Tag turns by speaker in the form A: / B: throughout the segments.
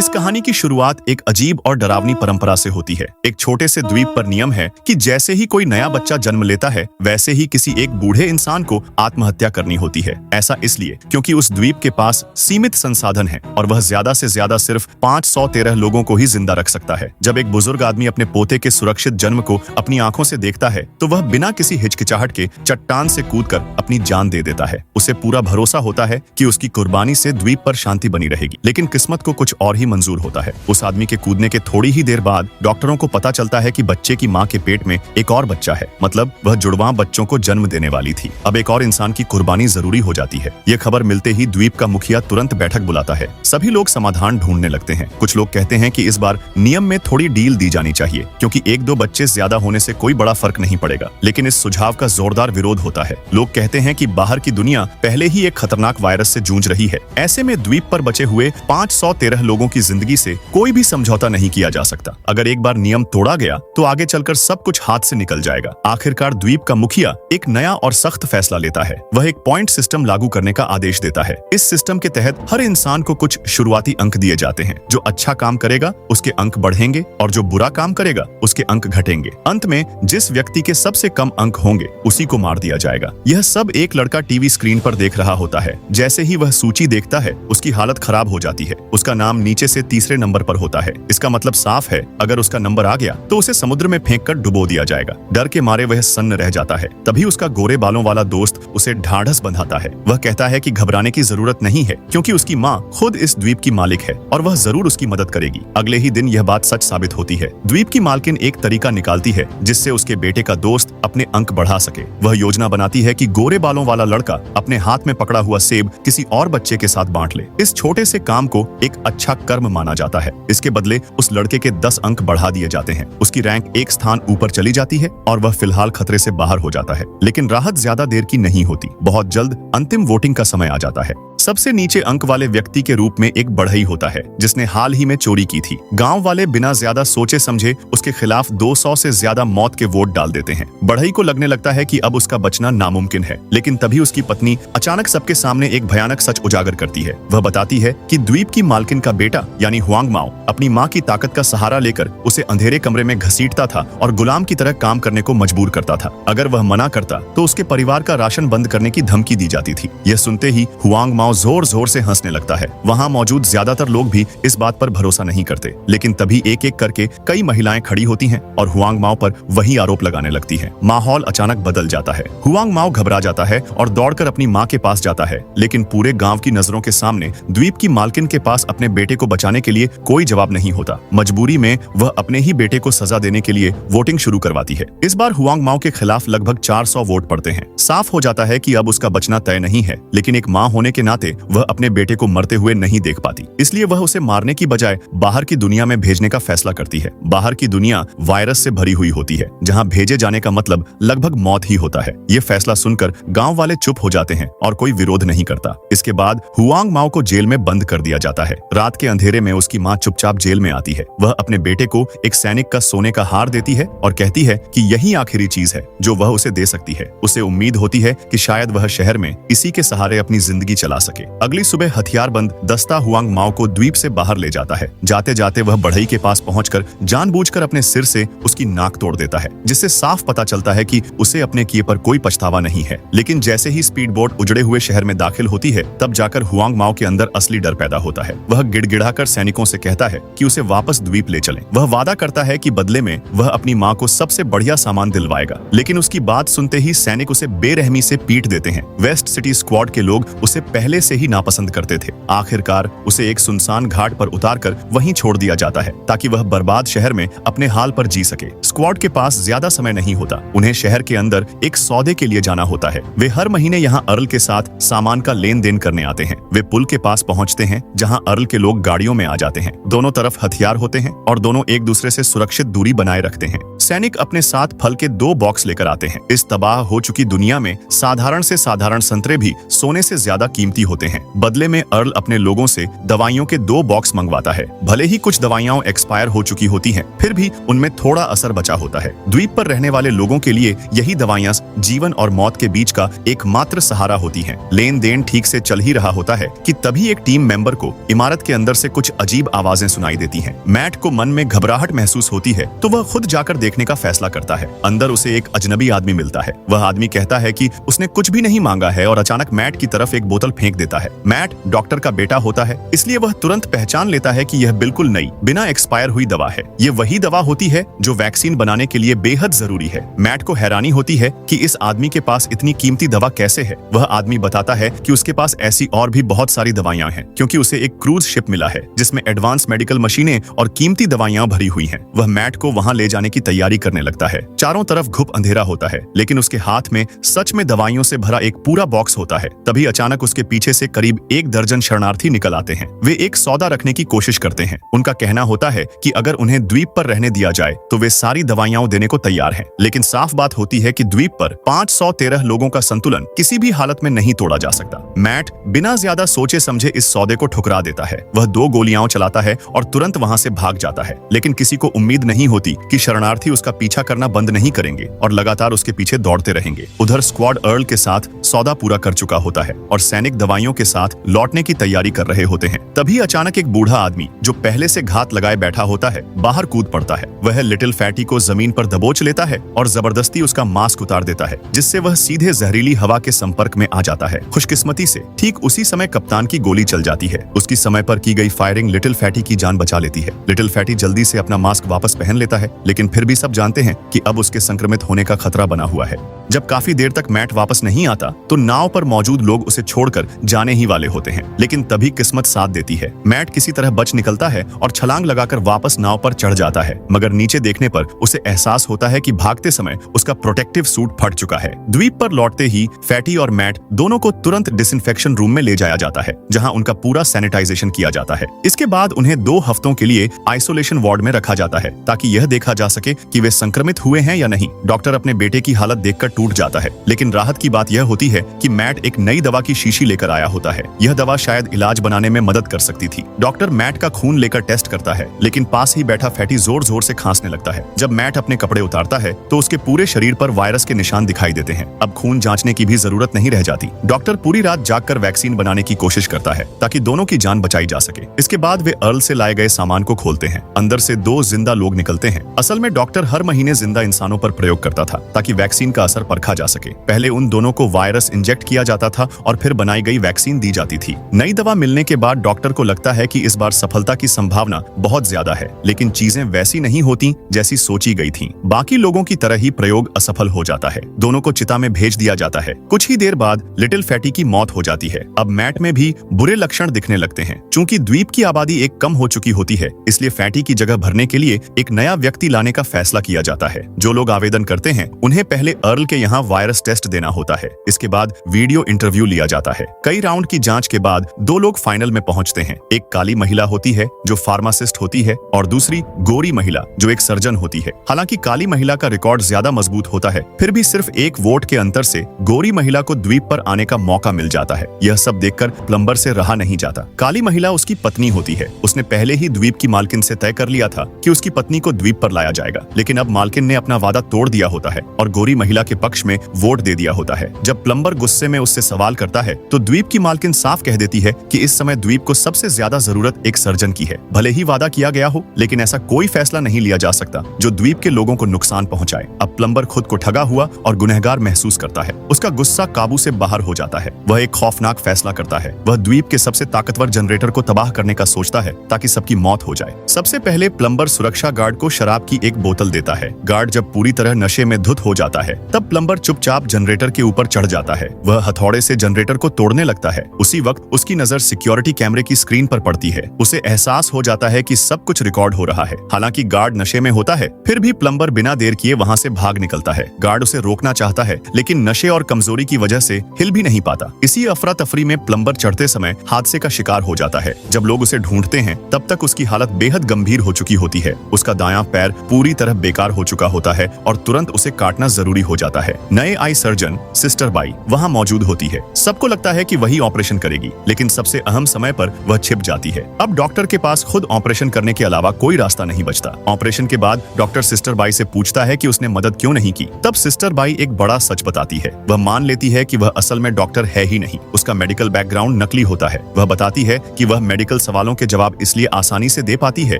A: इस कहानी की शुरुआत एक अजीब और डरावनी परंपरा से होती है। एक छोटे से द्वीप पर नियम है कि जैसे ही कोई नया बच्चा जन्म लेता है वैसे ही किसी एक बूढ़े इंसान को आत्महत्या करनी होती है। ऐसा इसलिए क्योंकि उस द्वीप के पास सीमित संसाधन है और वह ज्यादा से ज्यादा सिर्फ 513 लोगों को ही जिंदा रख सकता है। जब एक बुजुर्ग आदमी अपने पोते के सुरक्षित जन्म को अपनी आंखों से देखता है तो वह बिना किसी हिचकिचाहट के चट्टान से कूदकर अपनी जान दे देता है। उसे पूरा भरोसा होता है कि उसकी कुर्बानी से द्वीप पर शांति बनी रहेगी, लेकिन किस्मत को कुछ और ही मंजूर होता है। उस आदमी के कूदने के थोड़ी ही देर बाद डॉक्टरों को पता चलता है कि बच्चे की मां के पेट में एक और बच्चा है, मतलब वह जुड़वां बच्चों को जन्म देने वाली थी। अब एक और इंसान की कुर्बानी जरूरी हो जाती है। यह खबर मिलते ही द्वीप का मुखिया तुरंत बैठक बुलाता है। सभी लोग समाधान ढूंढने लगते हैं। कुछ लोग कहते हैं कि इस बार नियम में थोड़ी डील दी जानी चाहिए क्योंकि एक दो बच्चे ज्यादा होने से कोई बड़ा फर्क नहीं पड़ेगा, लेकिन इस सुझाव का जोरदार विरोध होता है। लोग कहते हैं कि बाहर की दुनिया पहले ही एक खतरनाक वायरस से जूझ रही है। ऐसे में द्वीप पर बचे हुए 513 लोगों की जिंदगी से कोई भी समझौता नहीं किया जा सकता। अगर एक बार नियम तोड़ा गया तो आगे चलकर सब कुछ हाथ से निकल जाएगा। आखिरकार द्वीप का मुखिया एक नया और सख्त फैसला लेता है। वह एक पॉइंट सिस्टम लागू करने का आदेश देता है। इस सिस्टम के तहत हर इंसान को कुछ शुरुआती अंक दिए जाते हैं। जो अच्छा काम करेगा उसके अंक बढ़ेंगे और जो बुरा काम करेगा उसके अंक घटेंगे। अंत में जिस व्यक्ति के सबसे कम अंक होंगे उसी को मार दिया जाएगा। यह सब एक लड़का टीवी स्क्रीन पर देख रहा होता है। जैसे ही वह सूची देखता है उसकी हालत खराब हो जाती है। उसका नाम नीचे से तीसरे नंबर पर होता है। इसका मतलब साफ है, अगर उसका नंबर आ गया तो उसे समुद्र में फेंककर डुबो दिया जाएगा। डर के मारे वह सन्न रह जाता है। तभी उसका गोरे बालों वाला दोस्त उसे ढाढ़स बंधाता है। वह कहता है कि घबराने की जरूरत नहीं है क्योंकि उसकी माँ खुद इस द्वीप की मालिक है और वह जरूर उसकी मदद करेगी। अगले ही दिन यह बात सच साबित होती है। द्वीप की मालकिन एक तरीका निकालती है जिससे उसके बेटे का दोस्त अपने अंक बढ़ा सके। वह योजना बनाती है कि गोरे बालों वाला लड़का अपने हाथ में पकड़ा हुआ सेब किसी और बच्चे के साथ बांट ले। इस छोटे से काम को एक अच्छा कर्म माना जाता है। इसके बदले उस लड़के के 10 अंक बढ़ा दिए जाते हैं। उसकी रैंक एक स्थान ऊपर चली जाती है और वह फिलहाल खतरे से बाहर हो जाता है। लेकिन राहत ज्यादा देर की नहीं होती। बहुत जल्द अंतिम वोटिंग का समय आ जाता है। सबसे नीचे अंक वाले व्यक्ति के रूप में एक बढ़ई होता है जिसने हाल ही में चोरी की थी। गांव वाले बिना ज्यादा सोचे समझे उसके खिलाफ 200 से ज्यादा मौत के वोट डाल देते हैं। बढ़ई को लगने लगता है कि अब उसका बचना नामुमकिन है, लेकिन तभी उसकी पत्नी अचानक सबके सामने एक भयानक सच उजागर करती है। वह बताती है कि द्वीप की मालकिन का बेटा यानी हुआंग माओ अपनी माँ की ताकत का सहारा लेकर उसे अंधेरे कमरे में घसीटता था और गुलाम की तरह काम करने को मजबूर करता था। अगर वह मना करता तो उसके परिवार का राशन बंद करने की धमकी दी जाती थी। यह सुनते ही हुआंग माओ जोर जोर से हंसने लगता है। वहाँ मौजूद ज्यादातर लोग भी इस बात पर भरोसा नहीं करते, लेकिन तभी एक एक करके कई महिलाएं खड़ी होती हैं और हुआंग माओ पर वही आरोप लगाने लगती हैं। माहौल अचानक बदल जाता है। हुआंग माओ घबरा जाता है और दौड़कर अपनी माँ के पास जाता है, लेकिन पूरे गांव की नजरों के सामने द्वीप की मालकिन के पास अपने बेटे को बचाने के लिए कोई जवाब नहीं होता। मजबूरी में वह अपने ही बेटे को सजा देने के लिए वोटिंग शुरू करवाती है। इस बार हुआंग माओ के खिलाफ लगभग 400 वोट पड़ते हैं। साफ हो जाता है कि अब उसका बचना तय नहीं है, लेकिन एक माँ होने के नाते वह अपने बेटे को मरते हुए नहीं देख पाती। इसलिए वह उसे मारने की बजाय बाहर की दुनिया में भेजने का फैसला करती है। बाहर की दुनिया वायरस से भरी हुई होती है, जहाँ भेजे जाने का मतलब लगभग मौत ही होता है। ये फैसला सुनकर गांव वाले चुप हो जाते हैं और कोई विरोध नहीं करता। इसके बाद हुआंग माओ को जेल में बंद कर दिया जाता है। रात के अंधेरे में उसकी माँ चुपचाप जेल में आती है। वह अपने बेटे को एक सैनिक का सोने का हार देती है और कहती है कि यही आखिरी चीज है जो वह उसे दे सकती है। उसे उम्मीद होती है कि शायद वह शहर में इसी के सहारे अपनी जिंदगी चला सके। अगली सुबह हथियारबंद दस्ता हुआंग माओ को द्वीप से बाहर ले जाता है। जाते जाते वह बढ़ई के पास पहुंचकर जानबूझकर अपने सिर से उसकी नाक तोड़ देता है, जिससे साफ पता चलता है कि उसे अपने किए पर कोई पछतावा नहीं है। लेकिन जैसे ही स्पीड बोट उजड़े हुए शहर में दाखिल होती है तब जाकर हुआंग माओ के अंदर असली डर पैदा होता है। वह गिड़गिड़ाकर सैनिकों से कहता है कि उसे वापस द्वीप ले चलें। वह वादा करता है कि बदले में वह अपनी माँ को सबसे बढ़िया सामान दिलवाएगा, लेकिन उसकी बात सुनते ही सैनिक उसे बेरहमी से पीट देते हैं। वेस्ट सिटी स्क्वाड के लोग उसे पहले से ही नापसंद करते थे। आखिरकार उसे एक सुनसान घाट पर उतारकर वहीं छोड़ दिया जाता है ताकि वह बर्बाद शहर में अपने हाल पर जी सके। स्क्वाड के पास ज्यादा समय नहीं होता। उन्हें शहर के अंदर एक सौदे के लिए जाना होता है। वे हर महीने यहाँ अर्ल के साथ सामान का लेन देन करने आते हैं। वे पुल के पास पहुँचते हैं जहाँ अर्ल के लोग गाड़ियों में आ जाते हैं। दोनों तरफ हथियार होते हैं और दोनों एक दूसरे से सुरक्षित दूरी बनाए रखते हैं। सैनिक अपने साथ फल के 2 बॉक्स लेकर आते हैं। इस तबाह हो चुकी दुनिया में साधारण से साधारण संतरे भी सोने से ज्यादा कीमती भर्ती होते हैं। बदले में अर्ल अपने लोगों से दवाइयों के 2 बॉक्स मंगवाता है। भले ही कुछ दवाइयां एक्सपायर हो चुकी होती हैं, फिर भी उनमें थोड़ा असर बचा होता है। द्वीप पर रहने वाले लोगों के लिए यही दवाइयां जीवन और मौत के बीच का एकमात्र सहारा होती हैं। लेन देन ठीक से चल ही रहा होता है कि तभी एक टीम मेंबर को इमारत के अंदर से कुछ अजीब आवाजें सुनाई देती हैं। मैट को मन में घबराहट महसूस होती है तो वह खुद जाकर देखने का फैसला करता है। अंदर उसे एक अजनबी आदमी मिलता है। वह आदमी कहता है कि उसने कुछ भी नहीं मांगा है और अचानक मैट की तरफ एक बोतल फेंक देता है। मैट डॉक्टर का बेटा होता है, इसलिए वह तुरंत पहचान लेता है कि यह बिल्कुल नई, बिना एक्सपायर हुई दवा है। ये वही दवा होती है जो वैक्सीन बनाने के लिए बेहद जरूरी है। मैट को हैरानी होती है कि इस आदमी के पास इतनी कीमती दवा कैसे है। वह आदमी बताता है कि उसके पास ऐसी और भी बहुत सारी दवाइयां हैं, क्योंकि उसे एक क्रूज शिप मिला है जिसमें एडवांस मेडिकल मशीनें और कीमती दवाइयां भरी हुई हैं। वह मैट को वहां ले जाने की तैयारी करने लगता है। चारों तरफ घुप अंधेरा होता है, लेकिन उसके हाथ में सच में दवाइयों से भरा एक पूरा बॉक्स होता है। तभी अचानक उसके पीछे से करीब 1 दर्जन शरणार्थी निकल आते हैं। वे एक सौदा रखने की कोशिश करते हैं। उनका कहना होता है कि अगर उन्हें द्वीप पर रहने दिया जाए तो वे सारी दवाइयां देने को तैयार हैं। लेकिन साफ बात होती है कि द्वीप पर 513 लोगों का संतुलन किसी भी हालत में नहीं तोड़ा जा सकता। मैट बिना ज्यादा सोचे समझे इस सौदे को ठुकरा देता है। वह 2 गोलियां चलाता है और तुरंत वहां से भाग जाता है। लेकिन किसी को उम्मीद नहीं होती कि शरणार्थी उसका पीछा करना बंद नहीं करेंगे और लगातार उसके पीछे दौड़ते रहेंगे। उधर स्क्वाड अर्ल के साथ सौदा पूरा कर चुका होता है और सैनिक दवाइयों के साथ लौटने की तैयारी कर रहे होते हैं। तभी अचानक एक बूढ़ा आदमी जो पहले से घात लगाए बैठा होता है बाहर कूद पड़ता है। वह लिटिल फैटी को जमीन पर दबोच लेता है और जबरदस्ती उसका मास्क उतार देता है, जिससे वह सीधे जहरीली हवा के संपर्क में आ जाता है। खुशकिस्मती से ठीक उसी समय कप्तान की गोली चल जाती है। उसकी समय पर की गई फायरिंग लिटिल फैटी की जान बचा लेती है। लिटिल फैटी जल्दी से अपना मास्क वापस पहन लेता है, लेकिन फिर भी सब जानते हैं कि अब उसके संक्रमित होने का खतरा बना हुआ है। जब काफी देर तक मैट वापस नहीं आता तो नाव पर मौजूद लोग उसे छोड़कर जाने ही वाले होते हैं, लेकिन तभी किस्मत साथ देती है। मैट किसी तरह बच निकलता है और छलांग लगाकर वापस नाव पर चढ़ जाता है, मगर नीचे देखने पर उसे एहसास होता है कि भागते समय उसका प्रोटेक्टिव सूट फट चुका है। द्वीप पर लौटते ही फैटी और मैट दोनों को तुरंत डिसइंफेक्शन रूम में ले जाया जाता है, जहां उनका पूरा सैनिटाइजेशन किया जाता है। इसके बाद उन्हें 2 हफ्तों के लिए आइसोलेशन वार्ड में रखा जाता है, ताकि यह देखा जा सके कि वे संक्रमित हुए हैं या नहीं। डॉक्टर अपने बेटे की हालत देखकर टूट जाता है, लेकिन राहत की बात यह होती है कि मैट एक नई दवा की शीशी लेकर आया होता है। यह दवा शायद इलाज बनाने में मदद कर सकती थी। डॉक्टर मैट का खून लेकर टेस्ट करता है, लेकिन पास ही बैठा फैटी जोर जोर से खांसने लगता है। जब मैट अपने कपड़े उतारता है तो उसके पूरे शरीर पर वायरस के निशान दिखाई देते हैं। अब खून जांचने की भी जरूरत नहीं रह जाती। डॉक्टर पूरी रात जागकर वैक्सीन बनाने की कोशिश करता है ताकि दोनों की जान बचाई जा सके। इसके बाद वे अर्ल से लाए गए सामान को खोलते हैं। अंदर से 2 जिंदा लोग निकलते हैं। असल में डॉक्टर हर महीने जिंदा इंसानों पर प्रयोग करता था ताकि वैक्सीन का असर परखा जा सके। पहले उन दोनों को वायरस इंजेक्ट किया जाता था और फिर बनाई गई वैक्सीन दी जाती थी। नई दवा मिलने के बाद डॉक्टर को लगता है कि इस बार सफलता की संभावना बहुत ज्यादा है, लेकिन चीजें वैसी नहीं होती जैसी सोची गई थीं। बाकी लोगों की तरह ही प्रयोग असफल हो जाता है। दोनों को चिता में भेज दिया जाता है। कुछ ही देर बाद लिटिल फैटी की मौत हो जाती है। अब मैट में भी बुरे लक्षण दिखने लगते हैं। चूंकि द्वीप की आबादी एक कम हो चुकी होती है, इसलिए फैटी की जगह भरने के लिए एक नया व्यक्ति लाने का फैसला किया जाता है। जो लोग आवेदन करते हैं उन्हें पहले अर्ल के यहाँ वायरस टेस्ट देना होता है। इसके बाद वीडियो इंटरव्यू लिया जाता है। कई राउंड की जांच के बाद 2 लोग फाइनल में पहुंचते हैं। एक काली महिला होती है जो फार्मासिस्ट होती है और दूसरी गोरी महिला जो एक सर्जन होती है। हालांकि काली महिला का रिकॉर्ड ज्यादा मजबूत होता है, फिर भी सिर्फ 1 वोट के अंतर से गोरी महिला को द्वीप पर आने का मौका मिल जाता है। यह सब देखकर प्लम्बर से रहा नहीं जाता। काली महिला उसकी पत्नी होती है। उसने पहले ही द्वीप की मालकिन से तय कर लिया था कि उसकी पत्नी को द्वीप पर लाया जाएगा, लेकिन अब मालकिन ने अपना वादा तोड़ दिया होता है और गोरी महिला के पक्ष में वोट दे दिया होता है। जब प्लम्बर गुस्से में उससे सवाल करता है तो द्वीप की मालकिन साफ कह देती है कि इस समय द्वीप को सबसे ज्यादा जरूरत एक सर्जन की है। भले ही वादा किया गया हो, लेकिन ऐसा कोई फैसला नहीं लिया जा सकता जो द्वीप के लोगों को नुकसान पहुंचाए। अब प्लम्बर खुद को ठगा हुआ और गुनहगार महसूस करता है। उसका गुस्सा काबू से बाहर हो जाता है। वह एक खौफनाक फैसला करता है। वह द्वीप के सबसे ताकतवर जनरेटर को तबाह करने का सोचता है ताकि सबकी मौत हो जाए। सबसे पहले प्लम्बर सुरक्षा गार्ड को शराब की एक बोतल देता है। गार्ड जब पूरी तरह नशे में धुत हो जाता है तब प्लम्बर चुपचाप जनरेटर के ऊपर चढ़ जाता है। वह हथौड़े से जनरेटर को तोड़ने लगता है। उसी वक्त उसकी नजर सिक्योरिटी कैमरे की स्क्रीन पर पड़ती है। उसे एहसास हो जाता है कि सब कुछ रिकॉर्ड हो रहा है। हालांकि गार्ड नशे में होता है, फिर भी प्लम्बर बिना देर किए वहां से भाग निकलता है। गार्ड उसे रोकना चाहता है, लेकिन नशे और कमजोरी की वजह से हिल भी नहीं पाता। इसी अफरा तफरी में प्लम्बर चढ़ते समय हादसे का शिकार हो जाता है। जब लोग उसे ढूंढते हैं तब तक उसकी हालत बेहद गंभीर हो चुकी होती है। उसका दायां पैर पूरी तरह बेकार हो चुका होता है और तुरंत उसे काटना जरूरी हो जाता है। नए आई सर्जन सिस्टर बाई वहां मौजूद होती है। सबको लगता है कि वही ऑपरेशन करेगी, लेकिन सबसे अहम समय पर वह छिप जाती है। अब डॉक्टर के पास खुद ऑपरेशन करने के अलावा कोई रास्ता नहीं बचता। ऑपरेशन के बाद डॉक्टर सिस्टर बाई से पूछता है कि उसने मदद क्यों नहीं की। तब सिस्टर बाई एक बड़ा सच बताती है। वह मान लेती है कि वह असल में डॉक्टर है ही नहीं, उसका मेडिकल बैकग्राउंड नकली होता है। वह बताती है कि वह मेडिकल सवालों के जवाब इसलिए आसानी से दे पाती है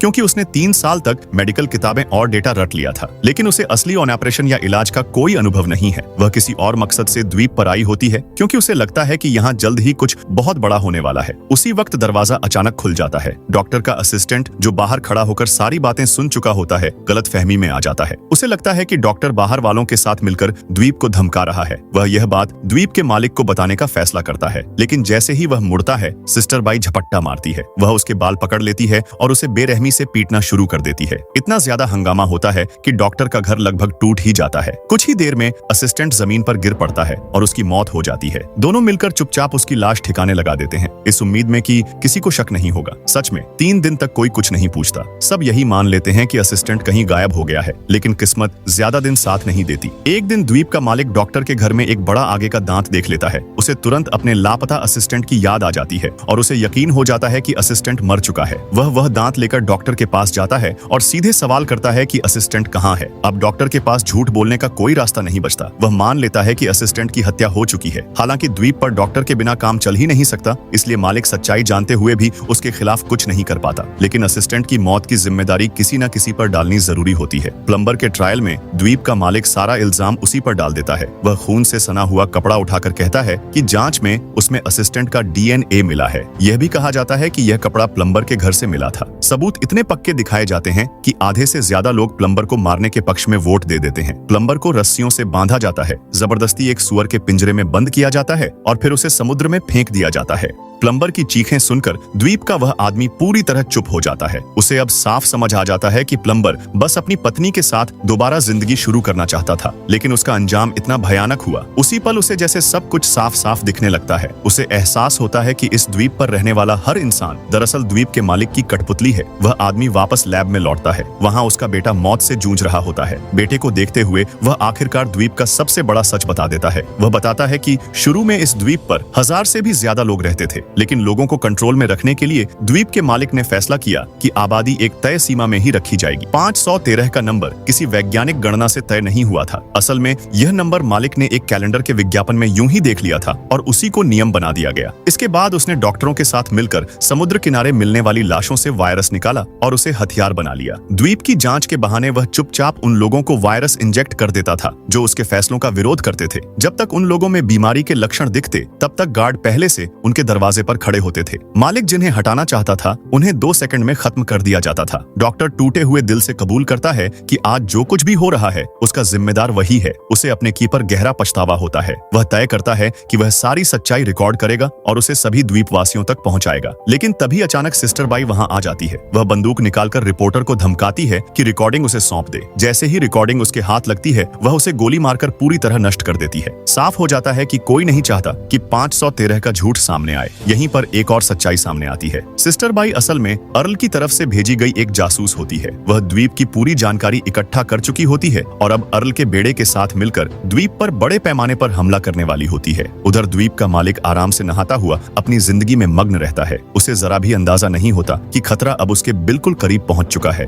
A: क्योंकि उसने 3 साल तक मेडिकल किताबें और डेटा रट लिया था, लेकिन उसे असली ऑपरेशन या इलाज का कोई अनुभव नहीं है। वह किसी और मकसद से द्वीप पर आई होती है क्योंकि उसे लगता है कि यहाँ जल्द ही कुछ बहुत बड़ा होने वाला है। उसी वक्त दरवाजा अचानक खुल जाता है। डॉक्टर का असिस्टेंट, जो बाहर खड़ा होकर सारी बातें सुन चुका होता है, गलतफहमी में आ जाता है। उसे लगता है कि डॉक्टर बाहर वालों के साथ मिलकर द्वीप को धमका रहा है। वह यह बात द्वीप के मालिक को बताने का फैसला करता है, लेकिन जैसे ही वह मुड़ता है, सिस्टर बाई झपट्टा मारती है। वह उसके बाल पकड़ लेती है और उसे बेरहमी से पीटना शुरू कर देती है। इतना ज्यादा हंगामा होता है कि डॉक्टर का घर लगभग टूट ही जाता है। कुछ ही देर में असिस्टेंट जमीन पर गिर पड़ता है और उसकी मौत हो जाती है। दोनों मिलकर चुपचाप उसकी लाश ठिकाने लगा देते हैं, इस उम्मीद में कि किसी को शक नहीं होगा। सच में 3 दिन तक कोई कुछ नहीं पूछता। सब यही मान लेते हैं कि असिस्टेंट कहीं गायब हो गया है, लेकिन किस्मत ज्यादा दिन साथ नहीं देती। एक दिन द्वीप का मालिक डॉक्टर के घर में एक बड़ा आगे का दांत देख लेता है। उसे तुरंत अपने लापता असिस्टेंट की याद आ जाती है और उसे यकीन हो जाता है कि असिस्टेंट मर चुका है। वह दांत लेकर डॉक्टर के पास जाता है और सीधे सवाल करता है कि असिस्टेंट कहाँ है। अब डॉक्टर के पास झूठ बोलने का कोई रास्ता नहीं बचता। वह मान लेता है कि असिस्टेंट की हत्या हो चुकी है। हालांकि द्वीप पर डॉक्टर के बिना काम चल ही नहीं सकता, इसलिए मालिक सच्चाई जानते हुए भी उसके खिलाफ कुछ नहीं कर पाता। लेकिन असिस्टेंट की मौत की जिम्मेदारी किसी न किसी पर डालनी जरूरी होती है। प्लम्बर के ट्रायल में द्वीप का मालिक सारा इल्जाम उसी पर डाल देता है। वह खून से सना हुआ कपड़ा उठाकर कहता है कि जांच में उसमें असिस्टेंट का DNA मिला है। यह भी कहा जाता है कि यह कपड़ा प्लम्बर के घर से मिला था। सबूत इतने पक्के दिखाए जाते हैं कि आधे से ज्यादा लोग प्लम्बर को मारने के पक्ष में वोट दे देते हैं। प्लम्बर को रस्सियों से बांधा जाता है, जबरदस्ती एक सुअर के पिंजरे में बंद किया जाता है और फिर उसे समुद्र में फेंक दिया जाता है। प्लम्बर की चीखें सुनकर द्वीप का वह आदमी पूरी तरह चुप हो जाता है। उसे अब साफ समझ आ जाता है कि प्लम्बर बस अपनी पत्नी के साथ दोबारा जिंदगी शुरू करना चाहता था, लेकिन उसका अंजाम इतना भयानक हुआ। उसी पल उसे जैसे सब कुछ साफ साफ दिखने लगता है। उसे एहसास होता है कि इस द्वीप पर रहने वाला हर इंसान दरअसल द्वीप के मालिक की कठपुतली है। वह आदमी वापस लैब में लौटता है। वहाँ उसका बेटा मौत से जूझ रहा होता है। बेटे को देखते हुए वह आखिरकार द्वीप का सबसे बड़ा सच बता देता है। वह बताता है कि शुरू में इस द्वीप पर 1000 से भी ज्यादा लोग रहते थे, लेकिन लोगों को कंट्रोल में रखने के लिए द्वीप के मालिक ने फैसला किया कि आबादी एक तय सीमा में ही रखी जाएगी। 513 का नंबर किसी वैज्ञानिक गणना से तय नहीं हुआ था। असल में यह नंबर मालिक ने एक कैलेंडर के विज्ञापन में यूं ही देख लिया था और उसी को नियम बना दिया गया। इसके बाद उसने डॉक्टरों के साथ मिलकर समुद्र किनारे मिलने वाली लाशों से वायरस निकाला और उसे हथियार बना लिया। द्वीप की जांच के बहाने वह चुपचाप उन लोगों को वायरस इंजेक्ट कर देता था जो उसके फैसलों का विरोध करते थे। जब तक उन लोगों में बीमारी के लक्षण दिखते, तब तक गार्ड पहले से उनके दरवाजे पर खड़े होते थे। मालिक जिन्हें हटाना चाहता था, उन्हें 2 सेकंड में खत्म कर दिया जाता था। डॉक्टर टूटे हुए दिल से कबूल करता है कि आज जो कुछ भी हो रहा है उसका जिम्मेदार वही है। उसे अपने की पर गहरा पछतावा होता है। वह तय करता है कि वह सारी सच्चाई रिकॉर्ड करेगा और उसे सभी द्वीपवासियों तक पहुंचाएगा। लेकिन तभी अचानक सिस्टर बाई वहां आ जाती है। वह बंदूक निकालकर रिपोर्टर को धमकाती है कि रिकॉर्डिंग उसे सौंप दे। जैसे ही रिकॉर्डिंग उसके हाथ लगती है, वह उसे गोली मारकर पूरी तरह नष्ट कर देती है। साफ हो जाता है कि कोई नहीं चाहता कि 513 का झूठ सामने आए। यहीं पर एक और सच्चाई सामने आती है। सिस्टर बाई असल में अर्ल की तरफ से भेजी गई एक जासूस होती है। वह द्वीप की पूरी जानकारी इकट्ठा कर चुकी होती है और अब अर्ल के बेड़े के साथ मिलकर द्वीप पर बड़े पैमाने पर हमला करने वाली होती है। उधर द्वीप का मालिक आराम से नहाता हुआ अपनी जिंदगी में मग्न रहता है। उसे जरा भी अंदाजा नहीं होता कि खतरा अब उसके बिल्कुल करीब पहुंच चुका है।